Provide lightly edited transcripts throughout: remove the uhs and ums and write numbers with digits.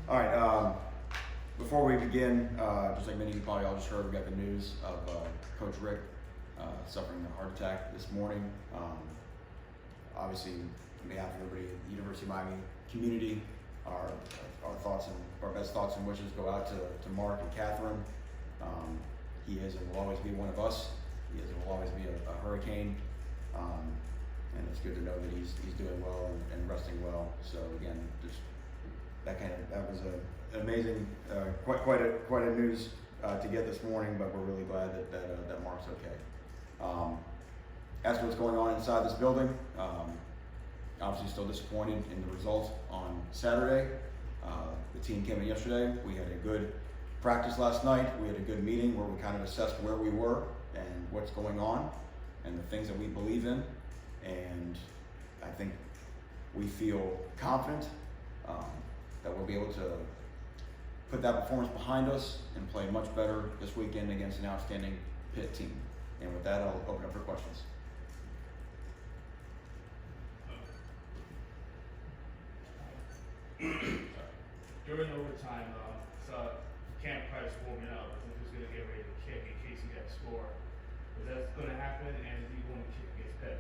All right, before we begin, just like many of you probably all just heard, we got the news of Coach Rick suffering a heart attack this morning. Obviously, on behalf of everybody at the University of Miami community, our thoughts and our best thoughts and wishes go out to Mark and Catherine. He is and will always be one of us. He is and will always be a hurricane. And it's good to know that he's doing well and resting well. So again, just that was an amazing, quite a news to get this morning. But we're really glad that Mark's okay. As to what's going on inside this building, obviously still disappointed in the results on Saturday. The team came in yesterday. We had a good practice last night. We had a good meeting where we kind of assessed where we were and what's going on and the things that we believe in. And I think we feel confident that we'll be able to put that performance behind us and play much better this weekend against an outstanding Pitt team. And with that, I'll open up for questions. During overtime, saw Cam Price warming up. I think he was going to get ready to kick in case he got a score. Is that going to happen? And is he going to kick against Pitt?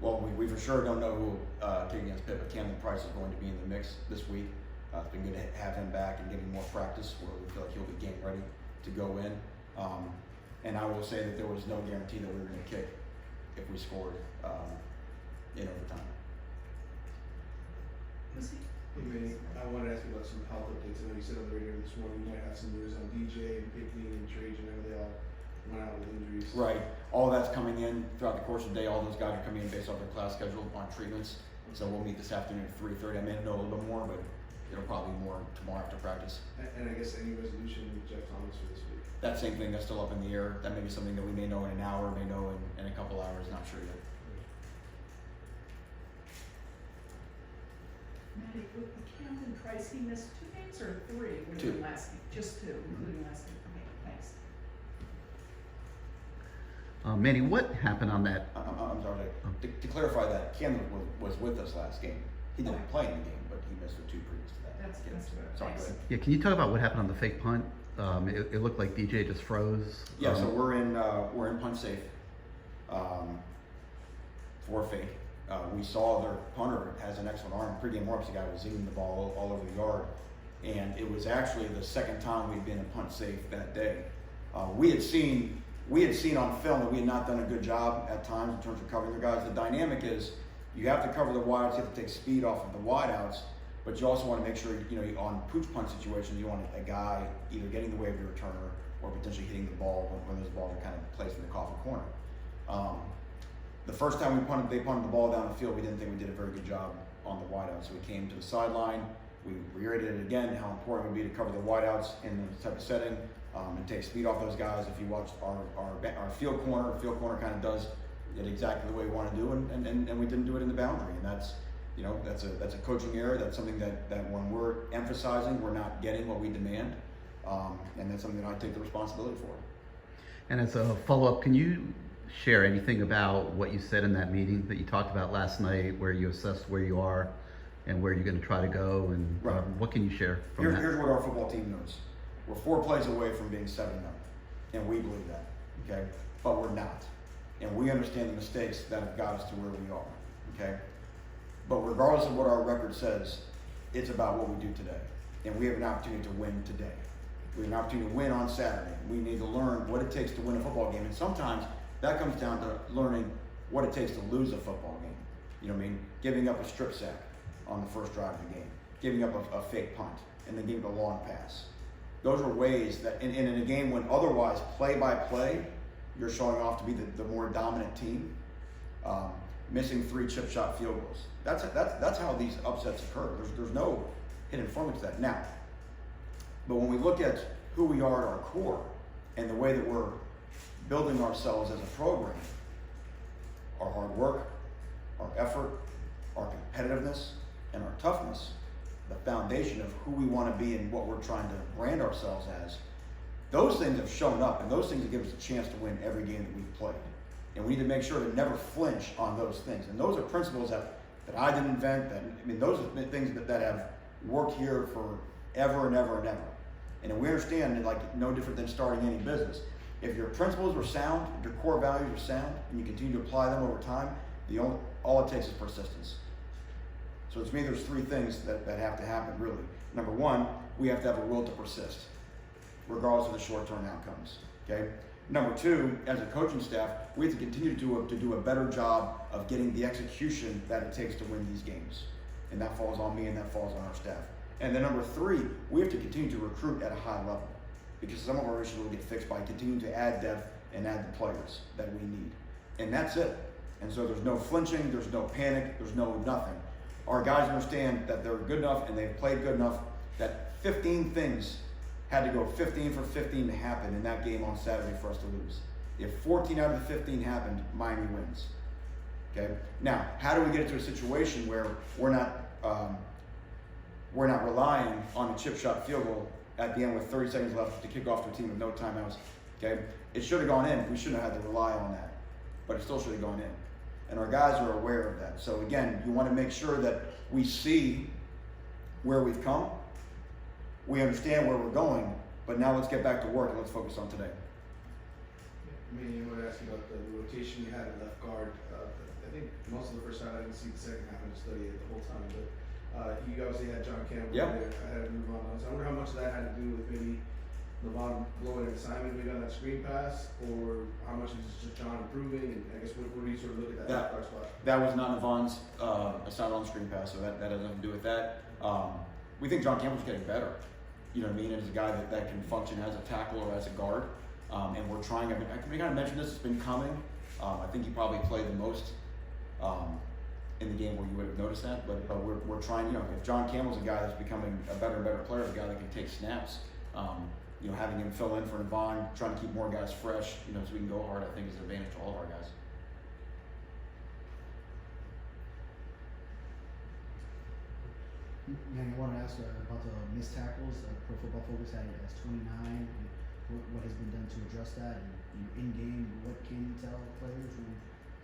Well, we for sure don't know who will kick against Pitt, but Camden Price is going to be in the mix this week. It's been good to have him back and getting more practice where we feel like he'll be game ready to go in. And I will say that there was no guarantee that we were going to kick if we scored in overtime. Hey Manny, I wanted to ask you about some health updates. I know you said on the radio this morning you might have some news on DJ and Pickney and Trajan. I know they all went out with injuries. Right. All that's coming in throughout the course of the day. All those guys are coming in based off their class schedule on treatments. So we'll meet this afternoon at 3:30. I may know a little bit more, but it'll probably be more tomorrow after practice. And I guess any resolution with Jeff Thomas for this week? That same thing, that's still up in the air. That may be something that we may know in an hour, may know in a couple hours, not sure yet. Manny, with the Camden Price, he missed 2 games or 3? Two. Last game, just 2, including last game. Okay, thanks. Manny, what happened on that? I'm sorry, to clarify that, Camden was with us last game. He didn't play in the game, but he missed the 2 previous to that. That's good. Sorry, go Thanks. ahead. Yeah, can you talk about what happened on the fake punt? It looked like DJ just froze. Yeah, so we're in punch safe for fake. We saw their punter has an excellent arm. Pre-game warmups, the guy was zinging the ball all over the yard, and it was actually the second time we'd been in punch safe that day. We had seen on film that we had not done a good job at times in terms of covering the guys. The dynamic is you have to cover the wideouts, you have to take speed off of the wideouts, but you also want to make sure on pooch punt situations you want a guy either getting the way of your returner or potentially hitting the ball when those balls are kind of placed in the coffin corner. The first time they punted the ball down the field, we didn't think we did a very good job on the wideouts. So we came to the sideline, we reiterated again how important it would be to cover the wideouts in this type of setting and take speed off those guys. If you watch our field corner kind of does it exactly the way we want to do, and we didn't do it in the boundary, and that's a coaching error. That's something that when we're emphasizing, we're not getting what we demand, and that's something that I take the responsibility for. And as a follow-up, can you share anything about what you said in that meeting that you talked about last night, where you assessed where you are and where you're going to try to go, and Right. What can you share from that? Here's what our football team knows. We're 4 plays away from being 7-0, and we believe that, okay? But we're not. And we understand the mistakes that have got us to where we are, okay? But regardless of what our record says, it's about what we do today. And we have an opportunity to win today. We have an opportunity to win on Saturday. We need to learn what it takes to win a football game. And sometimes that comes down to learning what it takes to lose a football game. You know what I mean? Giving up a strip sack on the first drive of the game, giving up a fake punt, and then giving up a long pass. Those are ways that, and in a game when otherwise play by play, you're showing off to be the more dominant team, missing 3 chip shot field goals. That's how these upsets occur. There's no hidden formula to that. Now, but when we look at who we are at our core and the way that we're building ourselves as a program, our hard work, our effort, our competitiveness, and our toughness, the foundation of who we want to be and what we're trying to brand ourselves as, those things have shown up, and those things have given us a chance to win every game that we've played. And we need to make sure to never flinch on those things. And those are principles that I didn't invent. Those are things that have worked here for ever and ever and ever. And we understand that, like, no different than starting any business. If your principles are sound, if your core values are sound, and you continue to apply them over time, all it takes is persistence. So to me, there's three things that have to happen, really. Number one, we have to have a will to persist, regardless of the short-term outcomes, okay? Number two, as a coaching staff, we have to continue to do a better job of getting the execution that it takes to win these games. And that falls on me and that falls on our staff. And then number three, we have to continue to recruit at a high level, because some of our issues will get fixed by continuing to add depth and add the players that we need. And that's it. And so there's no flinching, there's no panic, there's no nothing. Our guys understand that they're good enough and they've played good enough that 15 things had to go 15 for 15 to happen in that game on Saturday for us to lose. If 14 out of the 15 happened, Miami wins. Okay. Now, how do we get into a situation where we're not relying on a chip shot field goal at the end with 30 seconds left to kick off to a team with no timeouts? Okay. It should have gone in. We shouldn't have had to rely on that, but it still should have gone in. And our guys are aware of that. So again, you want to make sure that we see where we've come, we understand where we're going, but now let's get back to work and let's focus on today. Manny, I want to ask you about the rotation you had at left guard. I think most of the first half, I didn't see the second half, I just studied it the whole time, but you obviously had John Campbell Yep. there. I had to move on. So I wonder how much of that had to do with maybe Levon blowing an assignment maybe on that screen pass, or how much is just John improving, and I guess where do you sort of look at that left guard spot? That was not Yvonne's assignment on screen pass, so that has nothing to do with that. We think John Campbell's getting better. You know what I mean? As a guy that can function as a tackle or as a guard. And we're trying, I kind of mentioned this, it's been coming. I think he probably played the most in the game where you would have noticed that, but we're trying, you know, if John Campbell's a guy that's becoming a better and better player, a guy that can take snaps, you know, having him fill in for Yvonne, trying to keep more guys fresh, you know, so we can go hard, I think is an advantage to all of our guys. Man, I want to ask about the missed tackles. Pro Football Focus had it as 29. And what has been done to address that? And in game, what can you tell players when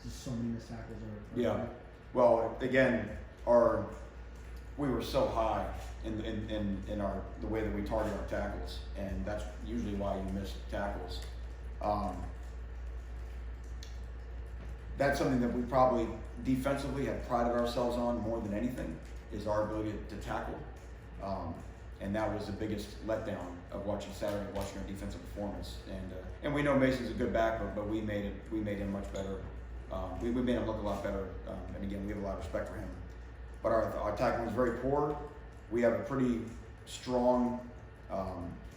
just so many missed tackles are? Yeah. Well, again, we were so high in our the way that we target our tackles, and that's usually why you miss tackles. That's something that we probably defensively have prided ourselves on more than anything, is our ability to tackle. And that was the biggest letdown of watching Saturday, watching our defensive performance. And we know Mason's a good back, but we made him much better. We made him look a lot better. And again, we have a lot of respect for him. But our tackling was very poor. We have a pretty strong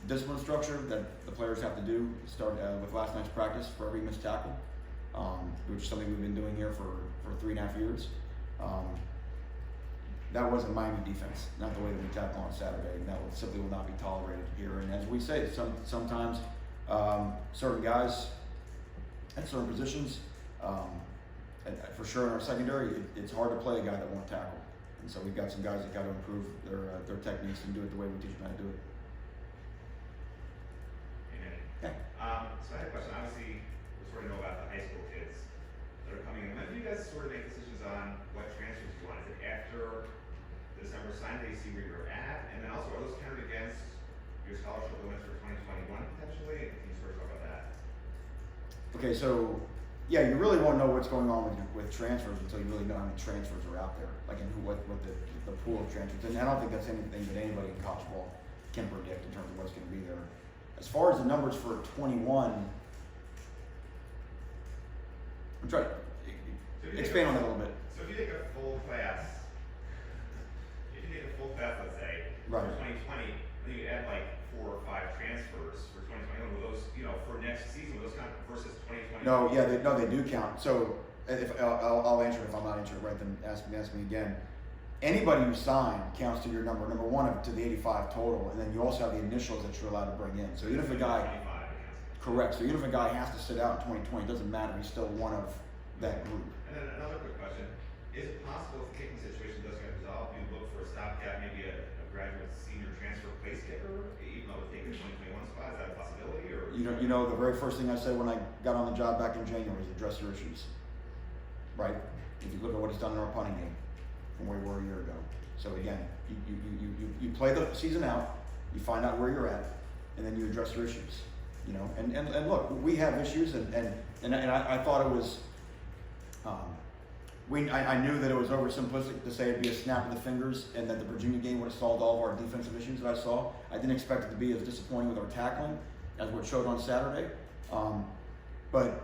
discipline structure that the players have to do. Start with last night's practice for every missed tackle, which is something we've been doing here for 3.5 years. That wasn't Miami defense, not the way that we tackle on Saturday, and that simply will not be tolerated here. And as we say, sometimes certain guys at certain positions, for sure in our secondary, it's hard to play a guy that won't tackle. And so we've got some guys that got to improve their techniques and do it the way we teach them how to do it. Amen. Okay. So I had a question. Obviously, we sort of know about the high school kids that are coming in. When do you guys sort of make decisions on what transfers you want? Is it after December sign day, you see where you're at? And then also, are those counted against your scholarship limits for 2021 potentially? And can you sort of talk about that? Okay, so yeah, you really won't know what's going on with transfers until you really know how many transfers are out there, like and what the pool of transfers. And I don't think that's anything that anybody in college ball can predict in terms of what's going to be there. As far as the numbers for 21, I'm trying to expand on that a little bit. So if you take a full class, let's say, Right. for 2020, then you add like 4 or 5 transfers for 2021. Will those, you know, for next season, will those count versus 2020? No, yeah, they do count. So if I'll answer it. If I'm not answering it right, then ask me again. Anybody you sign counts to your number one to the 85 total, and then you also have the initials that you're allowed to bring in. So even if a guy, 25, it counts. correct. So even if a guy has to sit out in 2020, it doesn't matter. He's still one of that group. And then another quick question: is it possible if the kicking situation does get resolved, you look for a stopgap, maybe a graduate senior transfer place kicker, even though it's taking 2021 spot? Is that a possibility, or You know, the very first thing I said when I got on the job back in January is address your issues. Right? If you look at what he's done in our punting game from where we were a year ago. So again, you play the season out, you find out where you're at, and then you address your issues. You know, and look, we have issues, and I thought it was, I knew that it was oversimplistic to say it'd be a snap of the fingers, and that the Virginia game would have solved all of our defensive issues that I saw. I didn't expect it to be as disappointing with our tackling as what showed on Saturday. But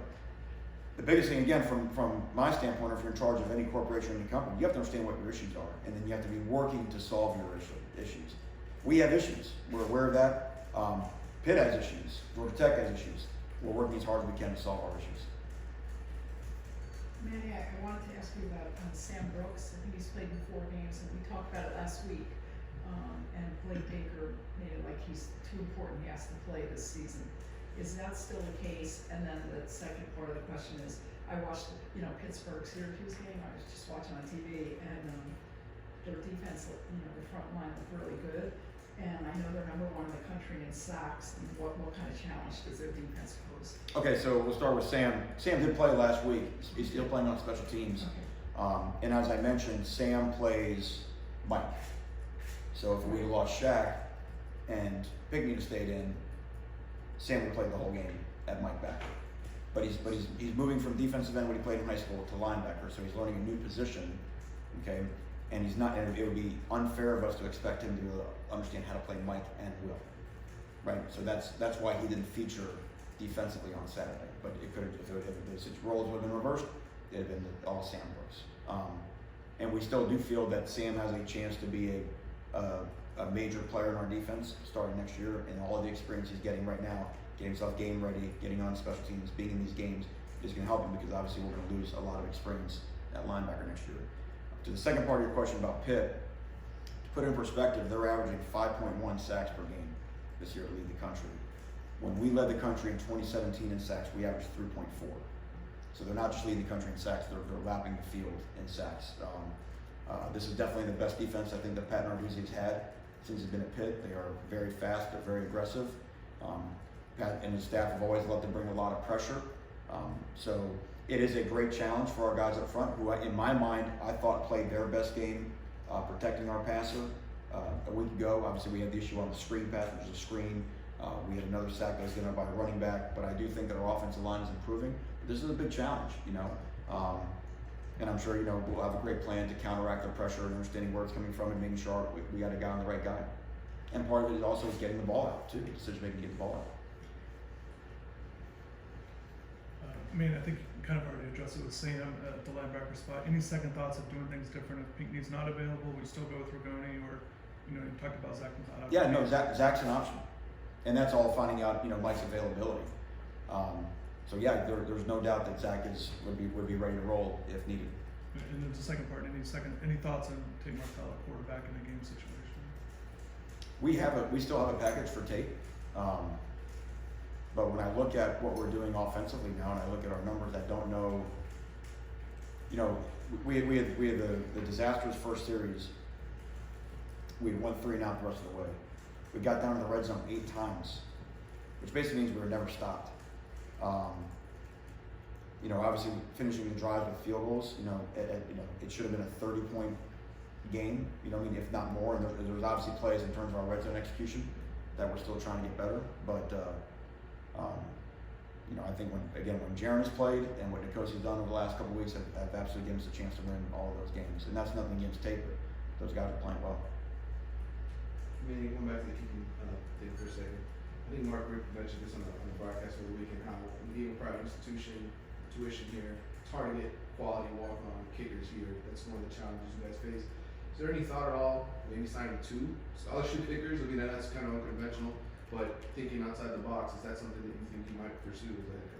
the biggest thing, again, from my standpoint, if you're in charge of any corporation or any company, you have to understand what your issues are, and then you have to be working to solve your issues. We have issues. We're aware of that. Pitt has issues. Georgia Tech has issues. We're working as hard as we can to solve our issues. Manny, I wanted to ask you about Sam Brooks. I think he's played in 4 games, and we talked about it last week. And Blake Baker made it like he's too important, he has to play this season. Is that still the case? And then the second part of the question is, I watched, Pittsburgh-Syracuse game. I was just watching on TV, and their defense, the front line looked really good. And I know they're #1 in the country in sacks. And what kind of challenge does their defense pose? Okay, so we'll start with Sam. Sam did play last week. He's still playing on special teams. Okay. And as I mentioned, Sam plays Mike. So if we had lost Shaq and Pigney stayed in, Sam would play the whole game at Mike back. But he's moving from defensive end when he played in high school to linebacker, so he's learning a new position. Okay, and he's not. And it would be unfair of us to expect him to understand how to play Mike and Will. Right. So that's why he didn't feature defensively on Saturday. But it could if the roles would have been reversed, it'd have been all Sam Brooks. And we still do feel that Sam has a chance to be a major player in our defense starting next year, and all of the experience he's getting right now, getting himself game ready, getting on special teams, being in these games, is going to help him, because obviously we're going to lose a lot of experience at linebacker next year. To the second part of your question about Pitt, to put it in perspective, they're averaging 5.1 sacks per game this year to lead the country. When we led the country in 2017 in sacks, we averaged 3.4. So they're not just leading the country in sacks, they're lapping the field in sacks. This is definitely the best defense I think that Pat Narduzzi's had since he's been at Pitt. They are very fast, they're very aggressive. Pat and his staff have always loved to bring a lot of pressure. So it is a great challenge for our guys up front, who in my mind, I thought played their best game protecting our passer a week ago. Obviously we had the issue on the screen pass, which is a screen. We had another sack that was given up by a running back, but I do think that our offensive line is improving. But this is a big challenge, and I'm sure, we'll have a great plan to counteract the pressure and understanding where it's coming from and making sure we got a guy on the right guy. And part of it is also getting the ball out too, decision making to get the ball out. I think you kind of already addressed it with Sam at the linebacker spot. Any second thoughts of doing things different if Pinkney's not available? We still go with Rigoni, or you talked about Zach was not Yeah, no, Zach's an option, and that's all finding out Mike's availability. So yeah, there's no doubt that Zach would be ready to roll if needed. And then the second part, any thoughts on Tate Martell at quarterback in a game situation? We still have a package for Tate, but when I look at what we're doing offensively now, and I look at our numbers, I don't know. We had the disastrous first series. We won 3 and out the rest of the way. We got down to the red zone 8 times, which basically means we were never stopped. Obviously finishing the drive with field goals, it should have been a 30-point game, if not more. And there was obviously plays in terms of our red zone execution that we're still trying to get better. But, I think when Jaron's played and what Nikosi's done over the last couple of weeks have absolutely given us a chance to win all of those games. And that's nothing against Tate, but those guys are playing well. Manny, going back to the kicking thing for a second. I think Mark Rick mentioned this on the broadcast over the weekend, how being a private institution, tuition here, it's hard to get quality walk-on kickers here. That's one of the challenges you guys face. Is there any thought at all, maybe signing 2 scholarship kickers? I mean, that's kind of unconventional, but thinking outside the box, is that something that you think you might pursue?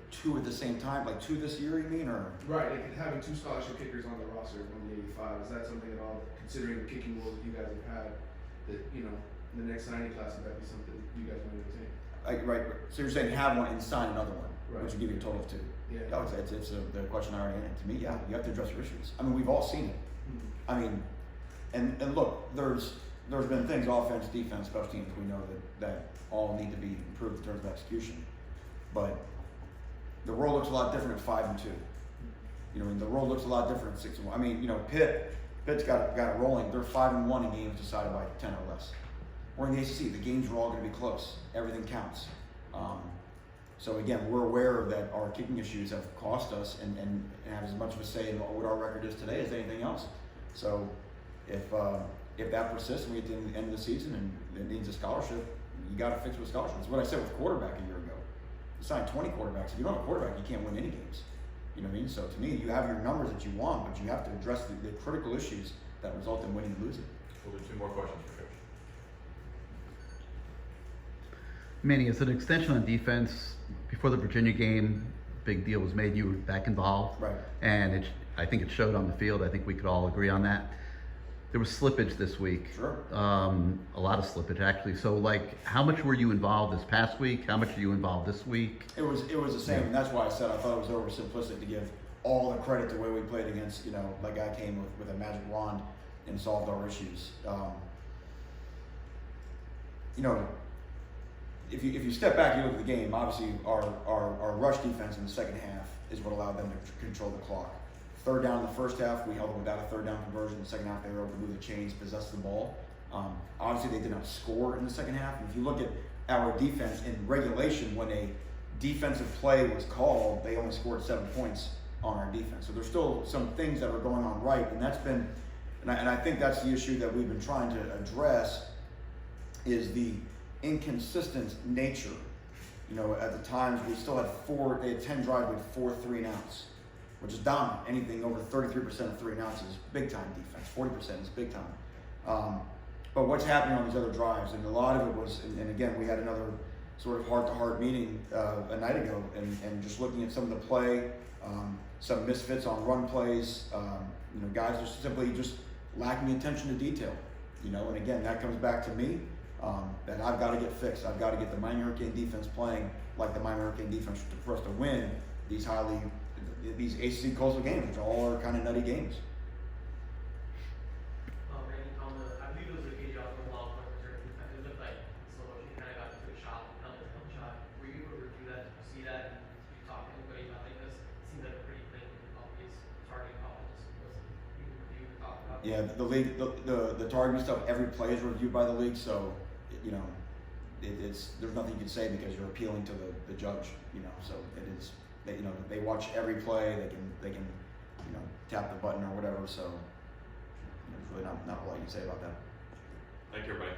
2 at the same time, like 2 this year, you mean, or? Right, like having 2 scholarship kickers on the roster of 185, is that something at all, considering the kicking rules that you guys have had, that, in the next signing class, would that be something you guys want to attain? Right. So you're saying have one and sign another one, Right. which would give you a total of 2. Yeah. No, it's the question I already answered. To me, yeah, you have to address your issues. I mean, we've all seen it. Mm-hmm. I mean, and look, there's been things, offense, defense, special teams, we know that all need to be improved in terms of execution. But the world looks a lot different at 5 and 2. The world looks a lot different at 6 and 1. I mean, Pitt Pitt's got it rolling. They're 5-1 in games decided by 10 or less. We're in the ACC. The games are all going to be close. Everything counts. So again, we're aware that our kicking issues have cost us and have as much of a say in what our record is today as anything else. So if that persists and we get to the end of the season and it needs a scholarship, you got to fix it with scholarship. It's what I said with quarterback a year ago. You signed 20 quarterbacks. If you don't have a quarterback, you can't win any games. You know what I mean? So to me, you have your numbers that you want, but you have to address the critical issues that result in winning and losing. We'll do 2 more questions for Coach. Manny, as an extension on defense, before the Virginia game, big deal was made. You were back involved, Right. And I think it showed on the field. I think we could all agree on that. There was slippage this week. Sure. A lot of slippage, actually. So, like, how much were you involved this past week? How much are you involved this week? It was the same, and that's why I said I thought it was oversimplistic to give all the credit to the way we played against, like I came with a magic wand and solved our issues. If you step back and you look at the game, obviously our rush defense in the second half is what allowed them to control the clock. Third down in the first half, we held them without a third down conversion. In the second half, they were able to move the chains, possess the ball. Obviously, they did not score in the second half. And if you look at our defense in regulation, when a defensive play was called, they only scored 7 points on our defense. So there's still some things that are going on right, and that's been, and I think that's the issue that we've been trying to address, is the inconsistent nature. At the times we still had 10 drives with 4 3-and-outs, which is dominant. Anything over 33% of 3-and-outs is big time defense. 40% is big time. But what's happening on these other drives, and a lot of it was, and again, we had another sort of heart-to-heart meeting a night ago, and just looking at some of the play, some misfits on run plays, guys are simply just lacking attention to detail, and again, that comes back to me, that I've got to get fixed. I've got to get the Miami Hurricane defense playing like the Miami Hurricane defense for us to win these ACC coastal games, which all are kind of nutty games. Manny, I believe it was a video from a long point return. It looked like slow motion kind of got the quick shot, helmet shot. Were you able to review that? Did you see that? And did you talk to anybody about like this? It seems like a pretty blatant, obvious targeting call. You review and talk about. Yeah, the league, the targeting stuff, every play is reviewed by the league, so there's nothing you can say because you're appealing to the judge, so it is, they watch every play, they can tap the button or whatever, so there's really not a lot you can say about that. Thank you, everybody.